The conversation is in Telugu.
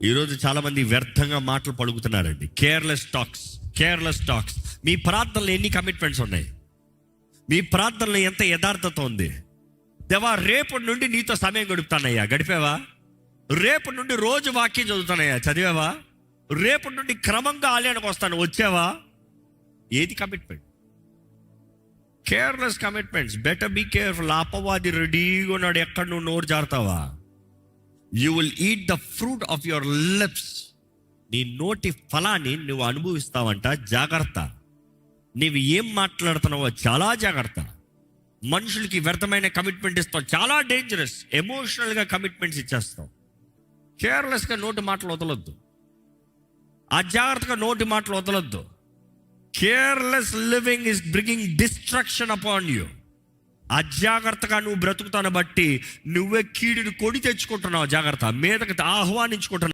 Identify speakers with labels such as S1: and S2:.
S1: ఈరోజు చాలామంది వ్యర్థంగా మాటలు పలుకుతున్నారండి. Careless talks. మీ ప్రార్థనలో ఎన్ని కమిట్మెంట్స్ ఉన్నాయి? మీ ప్రార్థనలో ఎంత యథార్థత ఉంది? దేవా, రేపటి నుండి నీతో సమయం గడుపుతానయ్యా, గడిపావా? రేపటి నుండి రోజు వాక్యం చదువుతానయ్యా, చదివావా? రేపటి నుండి క్రమంగా ఆలయానికి వస్తాను, వచ్చావా? ఏది commitment? Careless commitments. Better be careful. అపవాది రెడీగా ఉన్నాడు, ఎక్కడ నువ్వు నోరు జారుతావా? You will eat the fruit of your lips. నీ నోటి ఫలాన్ని నువ్వు అనుభవిస్తావంట. జాగ్రత్త. నీవు ఏం మాట్లాడుతున్నావో చాలా జాగ్రత్త. మనుషులకి వ్యర్థమైన కమిట్మెంట్ ఇస్తావు, చాలా డేంజరస్. ఎమోషనల్గా కమిట్మెంట్స్ ఇచ్చేస్తావు. కేర్లెస్గా నోటి మాటలు వదలొద్దు. అజాగ్రత్తగా నోటి మాటలు వదలొద్దు. Careless living is bringing destruction upon you. అజాగ్రత్తగా నువ్వు బ్రతుకుతాను బట్టి నువ్వే కీడుని కొని తెచ్చుకుంటున్నావు. జాగ్రత్త. మీదకి ఆహ్వానించుకుంటున్నావు.